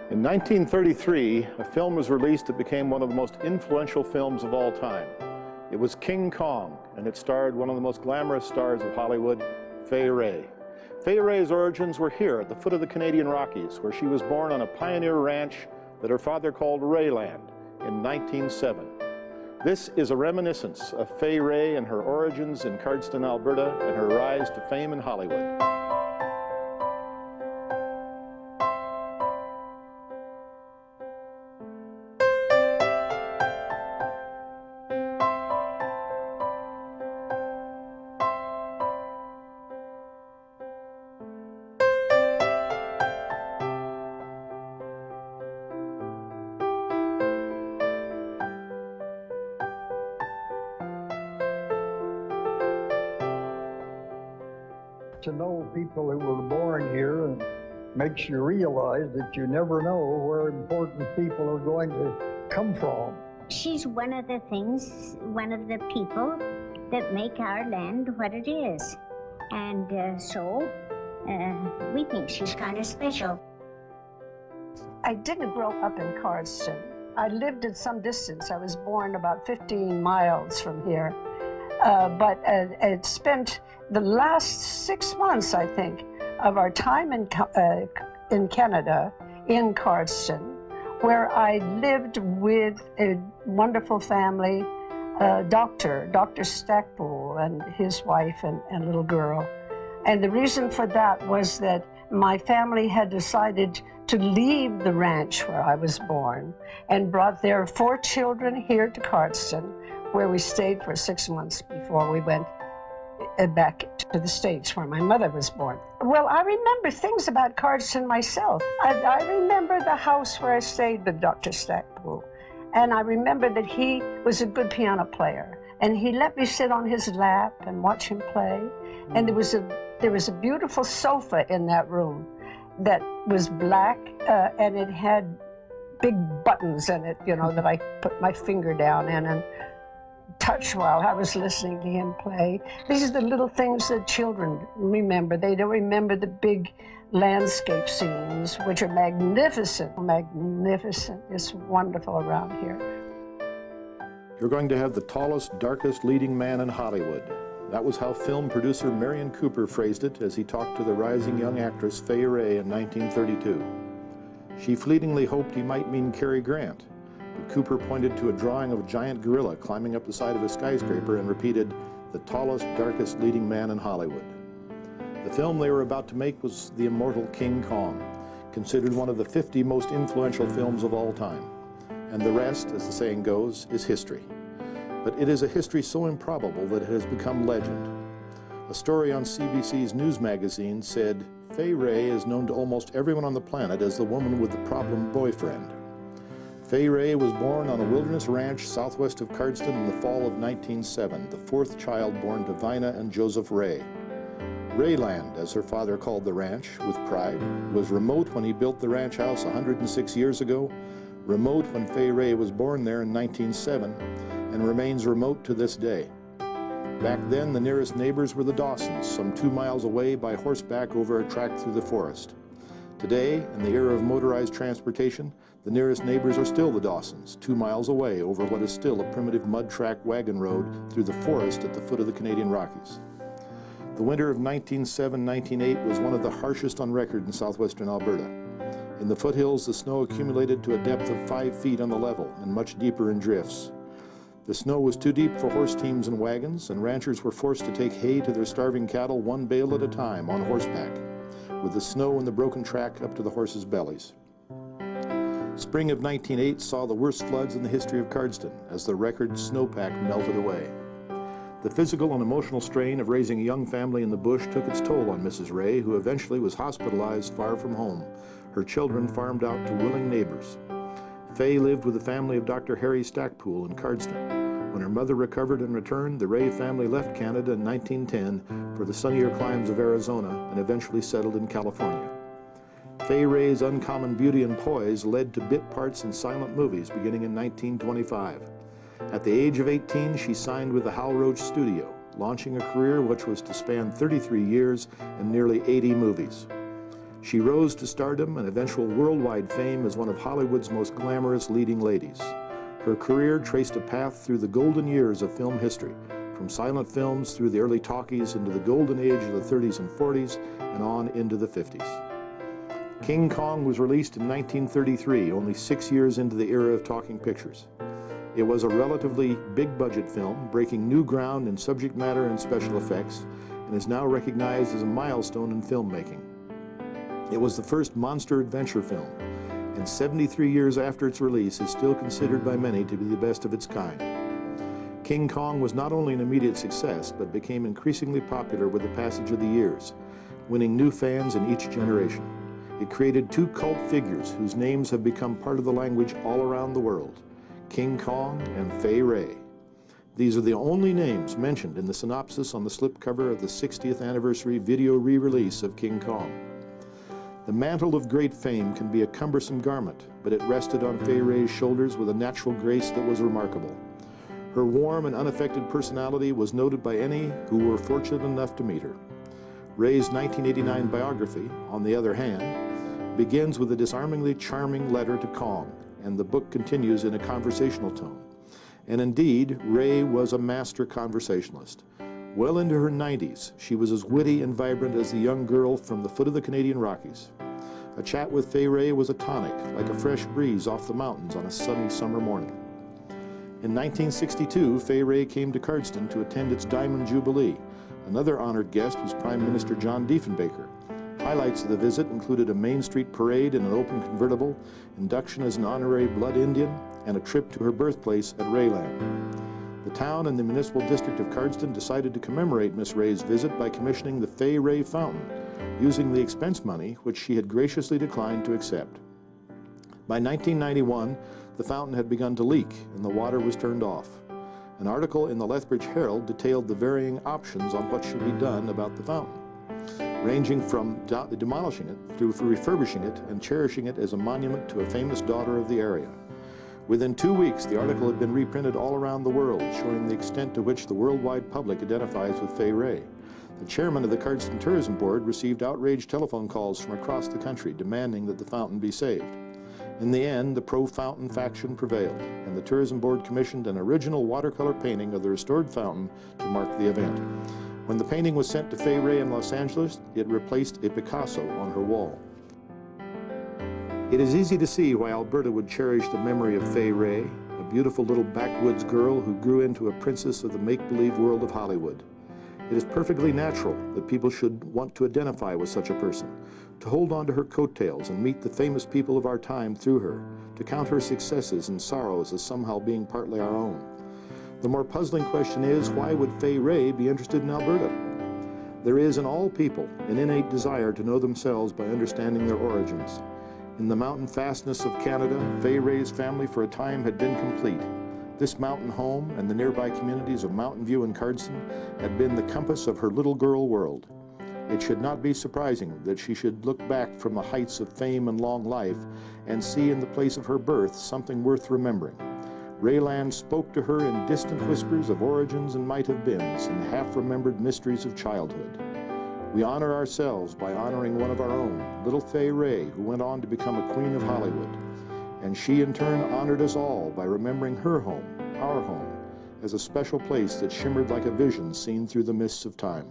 In 1933, a film was released that became one of the most influential films of all time. It was King Kong, and it starred one of the most glamorous stars of Hollywood, Fay Wray. Fay Wray's origins were here at the foot of the Canadian Rockies, where she was born on a pioneer ranch that her father called Rayland in 1907. This is a reminiscence of Fay Wray and her origins in Cardston, Alberta, and her rise to fame in Hollywood. To know people who were born here and makes you realize that you never know where important people are going to come from. She's one of the things, one of the people that make our land what it is. And so we think she's kind of special. I didn't grow up in Cardston. I lived at some distance. I was born about 15 miles from here. But it spent the last 6 months, I think, of our time in Canada, in Cardston, where I lived with a wonderful family, Dr. Stackpool and his wife and little girl. And the reason for that was that my family had decided to leave the ranch where I was born and brought their 4 children here to Cardston, where we stayed for 6 months before we went back to the States where my mother was born. Well, I remember things about Cardston myself. I remember the house where I stayed with Dr. Stackpool. And I remember that he was a good piano player. And he let me sit on his lap and watch him play. And there was a beautiful sofa in that room that was black and it had big buttons in it, you know, that I put my finger down in and touch while I was listening to him play. These are the little things that children remember. They don't remember the big landscape scenes, which are magnificent, magnificent. It's wonderful around here. You're going to have the tallest, darkest leading man in Hollywood. That was how film producer Marion Cooper phrased it as he talked to the rising young actress Fay Wray in 1932. She fleetingly hoped he might mean Cary Grant, but Cooper pointed to a drawing of a giant gorilla climbing up the side of a skyscraper and repeated, "The tallest, darkest leading man in Hollywood." The film they were about to make was the immortal King Kong, considered one of the 50 most influential films of all time. And the rest, as the saying goes, is history. But it is a history so improbable that it has become legend. A story on CBC's news magazine said, Fay Wray is known to almost everyone on the planet as the woman with the problem boyfriend. Fay Wray was born on a wilderness ranch southwest of Cardston in the fall of 1907, the 4th child born to Vina and Joseph Wray. Rayland, as her father called the ranch, with pride, was remote when he built the ranch house 106 years ago, remote when Fay Wray was born there in 1907, and remains remote to this day. Back then, the nearest neighbors were the Dawsons, some 2 miles away by horseback over a track through the forest. Today, in the era of motorized transportation, the nearest neighbors are still the Dawsons, 2 miles away over what is still a primitive mud track wagon road through the forest at the foot of the Canadian Rockies. The winter of 1907-1908 was one of the harshest on record in southwestern Alberta. In the foothills, the snow accumulated to a depth of 5 feet on the level and much deeper in drifts. The snow was too deep for horse teams and wagons, and ranchers were forced to take hay to their starving cattle 1 bale at a time on horseback, with the snow and the broken track up to the horses' bellies. Spring of 1908 saw the worst floods in the history of Cardston as the record snowpack melted away. The physical and emotional strain of raising a young family in the bush took its toll on Mrs. Wray, who eventually was hospitalized far from home, her children farmed out to willing neighbors. Fay lived with the family of Dr. Harry Stackpool in Cardston. When her mother recovered and returned, the Wray family left Canada in 1910 for the sunnier climes of Arizona and eventually settled in California. Fay Wray's uncommon beauty and poise led to bit parts in silent movies beginning in 1925. At the age of 18, she signed with the Hal Roach Studio, launching a career which was to span 33 years and nearly 80 movies. She rose to stardom and eventual worldwide fame as one of Hollywood's most glamorous leading ladies. Her career traced a path through the golden years of film history, from silent films through the early talkies into the golden age of the 30s and 40s and on into the 50s. King Kong was released in 1933, only 6 years into the era of talking pictures. It was a relatively big-budget film, breaking new ground in subject matter and special effects, and is now recognized as a milestone in filmmaking. It was the first monster adventure film, and 73 years after its release is still considered by many to be the best of its kind. King Kong was not only an immediate success, but became increasingly popular with the passage of the years, winning new fans in each generation. It created two cult figures whose names have become part of the language all around the world: King Kong and Fay Wray. These are the only names mentioned in the synopsis on the slipcover of the 60th anniversary video re-release of King Kong. The mantle of great fame can be a cumbersome garment, but it rested on Fay Wray's shoulders with a natural grace that was remarkable. Her warm and unaffected personality was noted by any who were fortunate enough to meet her. Wray's 1989 biography, on the other hand, begins with a disarmingly charming letter to Kong, and the book continues in a conversational tone. And indeed, Wray was a master conversationalist. Well into her 90s, she was as witty and vibrant as the young girl from the foot of the Canadian Rockies. A chat with Fay Wray was a tonic, like a fresh breeze off the mountains on a sunny summer morning. In 1962, Fay Wray came to Cardston to attend its Diamond Jubilee. Another honored guest was Prime Minister John Diefenbaker. Highlights of the visit included a Main Street parade in an open convertible, induction as an honorary Blood Indian, and a trip to her birthplace at Rayland. The town and the municipal district of Cardston decided to commemorate Miss Wray's visit by commissioning the Fay Wray Fountain, using the expense money which she had graciously declined to accept. By 1991, the fountain had begun to leak and the water was turned off. An article in the Lethbridge Herald detailed the varying options on what should be done about the fountain, ranging from demolishing it to refurbishing it and cherishing it as a monument to a famous daughter of the area. Within 2 weeks, the article had been reprinted all around the world, showing the extent to which the worldwide public identifies with Fay Wray. The chairman of the Cardston Tourism Board received outraged telephone calls from across the country demanding that the fountain be saved. In the end, the pro-fountain faction prevailed, and the Tourism Board commissioned an original watercolor painting of the restored fountain to mark the event. When the painting was sent to Fay Wray in Los Angeles, it replaced a Picasso on her wall. It is easy to see why Alberta would cherish the memory of Fay Wray, a beautiful little backwoods girl who grew into a princess of the make-believe world of Hollywood. It is perfectly natural that people should want to identify with such a person, to hold on to her coattails and meet the famous people of our time through her, to count her successes and sorrows as somehow being partly our own. The more puzzling question is, why would Fay Wray be interested in Alberta? There is in all people an innate desire to know themselves by understanding their origins. In the mountain fastness of Canada, Fay Wray's family for a time had been complete. This mountain home and the nearby communities of Mountain View and Cardston had been the compass of her little girl world. It should not be surprising that she should look back from the heights of fame and long life and see in the place of her birth something worth remembering. Rayland spoke to her in distant whispers of origins and might-have-beens and half-remembered mysteries of childhood. We honor ourselves by honoring one of our own, little Fay Wray, who went on to become a queen of Hollywood. And she in turn honored us all by remembering her home, our home, as a special place that shimmered like a vision seen through the mists of time.